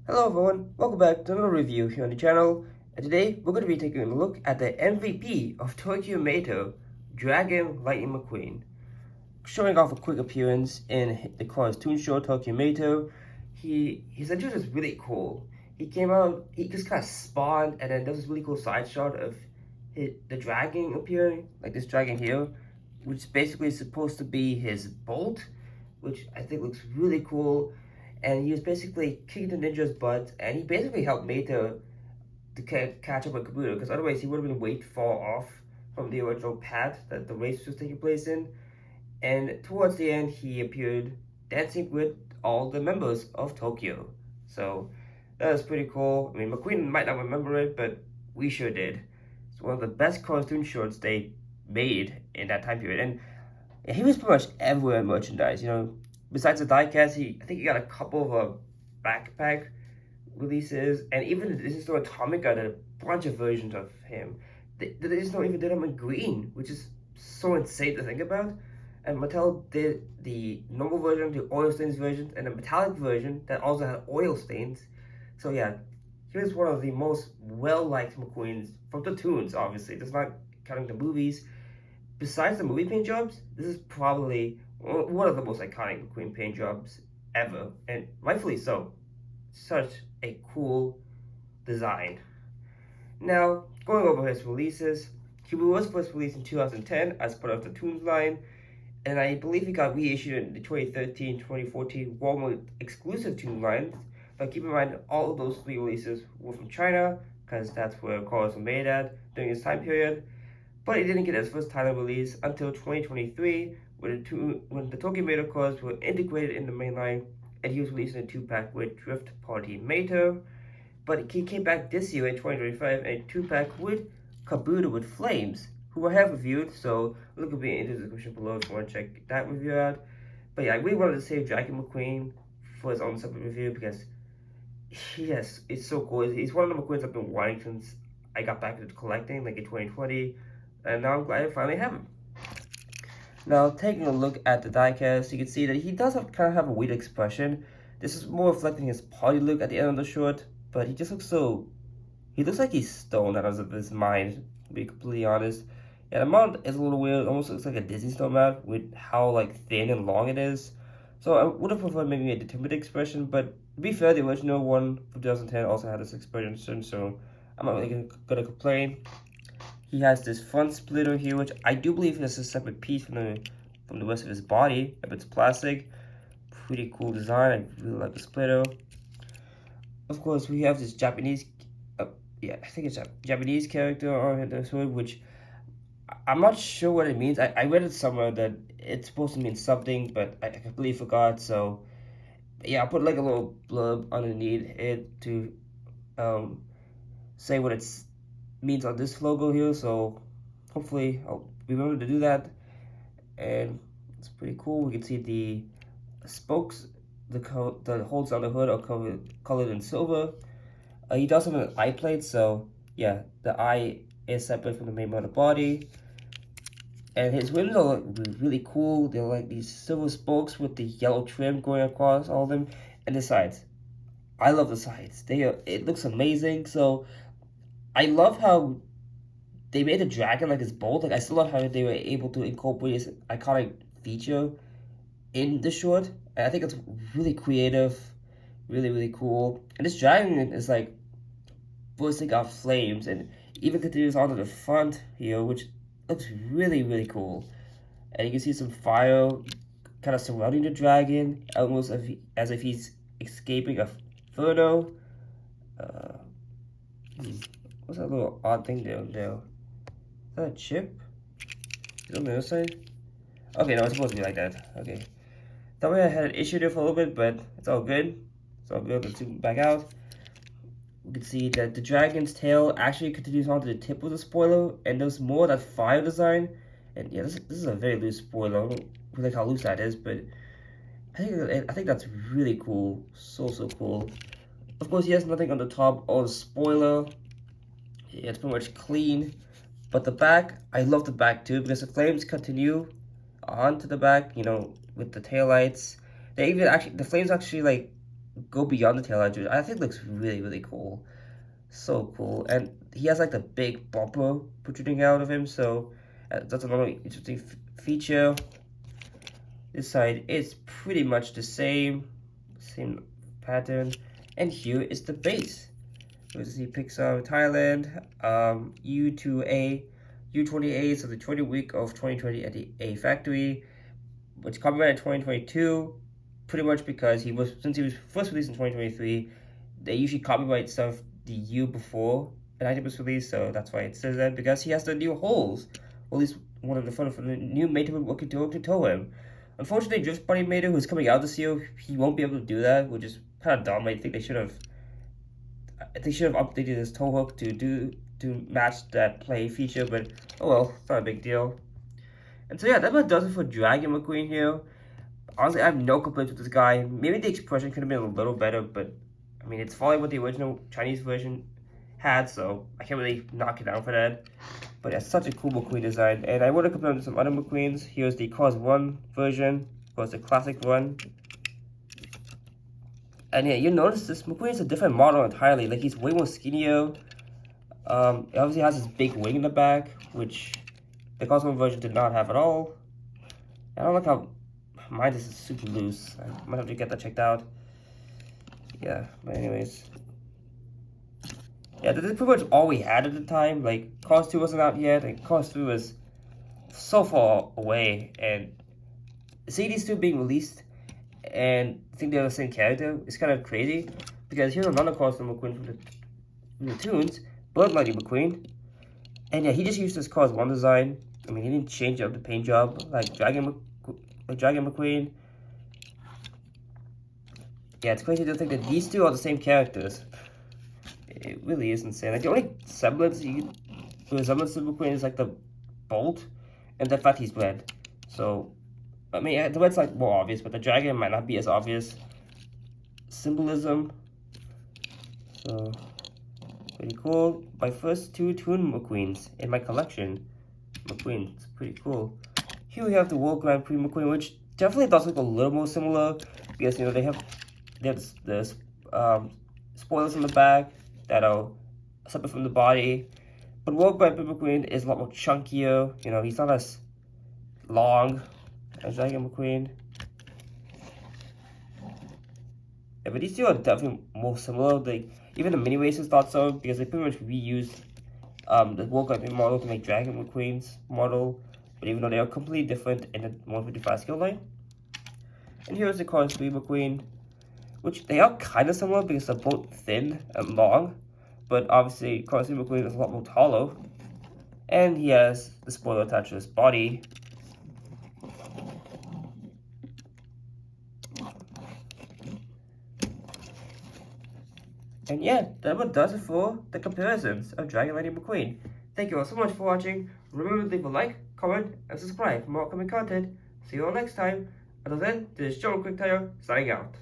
Hello everyone, welcome back to another review here on the channel, and today we're going to be taking a look at the MVP of Tokyo Mattel, Dragon Lightning McQueen. Showing off a quick appearance in the car's Toons show, Tokyo Mattel. His entrance is really cool. He came out, he just kind of spawned, and then there was this really cool side shot of the dragon appearing, like this dragon here, which basically is supposed to be his bolt, which I think looks really cool. And he was basically kicking the ninja's butt, and he basically helped Meta to catch up with Kabuto, because otherwise he would have been way far off from the original path that the race was taking place in. And towards the end, he appeared dancing with all the members of Tokyo. So that was pretty cool. I mean, McQueen might not remember it, but we sure did. It's one of the best cartoon shorts they made in that time period. And he was pretty much everywhere in merchandise, Besides the diecast, I think he got a couple of backpack releases, and even this store Atomic got a bunch of versions of him. They just don't even did him in green, which is so insane to think about. And Mattel did the normal version, the oil stains version, and a metallic version that also had oil stains. So yeah, he was one of the most well-liked McQueens from the Toons, obviously. That's not counting the movies. Besides the movie paint jobs, this is probably one of the most iconic McQueen paint jobs ever, and rightfully so. Such a cool design. Now, going over his releases, he was first released in 2010 as part of the Toons line, and I believe he got reissued in the 2013-2014 Walmart exclusive Toons line. But keep in mind, all of those three releases were from China, because that's where cars were made at during this time period. But he didn't get his first title release until 2023, when the Tokyo Mater cars were integrated in the main line, and he was releasing a 2-pack with Drift Party Mater. But he came back this year in 2025 and a 2-pack with Kabuto with Flames, who I have reviewed, so look at me in the description below if you want to check that review out. But yeah, I really wanted to save Dragon McQueen for his own separate review because it's so cool. He's one of the McQueens I've been wanting since I got back into collecting, like in 2020, and now I'm glad I finally have him. Now, taking a look at the diecast, you can see that he does kind of have a weird expression. This is more reflecting his party look at the end of the short, but he just looks he looks like he's stoned out of his mind, to be completely honest. Yeah, the mount is a little weird, almost looks like a Disney Store mount with how thin and long it is. So I would have preferred maybe a determined expression, but to be fair, the original one from 2010 also had this expression, so I'm not really gonna complain. He has this front splitter here, which I do believe is a separate piece from the rest of his body. If it's plastic, pretty cool design. I really like the splitter. Of course, we have this Japanese, I think it's a Japanese character on the hood, which I'm not sure what it means. I read it somewhere that it's supposed to mean something, but I completely forgot. So yeah, I'll put a little blurb underneath it to say what it's means on this logo here, so hopefully I'll remember to do that. And it's pretty cool. We can see the spokes, the holes on the hood are colored in silver. He does have an eye plate, so yeah, the eye is separate from the main motor body. And his rims are really cool. They're like these silver spokes with the yellow trim going across all of them. And the sides, I love the sides. It looks amazing. So I love how they made the dragon like his bolt. I still love how they were able to incorporate this iconic feature in the short. And I think it's really creative, really cool. And this dragon is bursting out flames and even continues onto the front here, which looks really cool. And you can see some fire kind of surrounding the dragon, almost as if he's escaping a inferno. What's that little odd thing down there? Is that a chip? Is it on the other side? Okay, no, it's supposed to be like that. Okay. That way I had an issue there for a little bit, but it's all good. It's all good. Let's zoom back out. We can see that the dragon's tail actually continues onto the tip of the spoiler, and there's more of that fire design. And yeah, this is a very loose spoiler. I don't really like how loose that is, but I think that's really cool. So cool. Of course, he has nothing on the top or the spoiler. Yeah, it's pretty much clean. But the back, I love the back too, because the flames continue onto the back, with the taillights. The flames actually go beyond the tail edge. I think it looks really, really cool. So cool. And he has like the big bumper protruding out of him, so that's another interesting feature. This side is pretty much the same pattern. And here is the base. He picks Thailand, U28, so the 20th week of 2020 at the A factory, which copyrighted 2022, pretty much because since he was first released in 2023, they usually copyright stuff the year before an item was released, so that's why it says that, because he has the new holes, or at least one of the front of the new Mattel working to tow him. Unfortunately, Drift Bunny Mattel, who's coming out this year, he won't be able to do that, which is kind of dumb. I think they should have updated his tow hook to match that play feature, but oh well, it's not a big deal. And so yeah, that about does it for Dragon McQueen here. Honestly, I have no complaints with this guy. Maybe the expression could have been a little better, but I mean, it's following what the original Chinese version had, so I can't really knock it down for that. But it's such a cool McQueen design, and I want to compare him to some other McQueens. Here's the Cause 1 version, of course the classic one. And yeah, you notice this McQueen is a different model entirely. Like, he's way more skinnier. It obviously has this big wing in the back, which the Cause 1 version did not have at all. I don't like how mine is super loose. I might have to get that checked out. Yeah, but anyways. Yeah, this is pretty much all we had at the time. Like, Cause 2 wasn't out yet, and Cause 3 was so far away. And seeing these two being released and think they're the same character is kind of crazy. Because here's another Cause 2 McQueen from the Toons, Bloodlighty McQueen. And yeah, he just used this Cause 1 design. I mean, he didn't change up the paint job like Dragon McQueen. Yeah, it's crazy to think that these two are the same characters. It really is insane. Like, the only resemblance to McQueen is like the bolt and the fact he's red. So, I mean, the red's like more obvious, but the dragon might not be as obvious. Symbolism. So, pretty cool. My first two Toon McQueens in my collection. McQueen, it's pretty cool. Here we have the World Grand Prix McQueen, which definitely does look a little more similar because, you know, they have this spoilers in the back that are separate from the body. But World Grand Prix McQueen is a lot more chunkier. You know, he's not as long as Dragon McQueen. Yeah, but these two are definitely more similar. Even the mini racers thought so because they pretty much reused the World Grand Prix model to make Dragon McQueen's model. But even though they are completely different in the 155 skill line. And here's the Cause 3 McQueen, which they are kind of similar because they're both thin and long. But obviously, Cause 3 McQueen is a lot more taller. And he has the spoiler attached to his body. And yeah, that about does it for the comparisons of Dragon Lady McQueen. Thank you all so much for watching. Remember to leave a like, comment, and subscribe for more upcoming content. See you all next time. Until then, this is Joe Quick Tire signing out.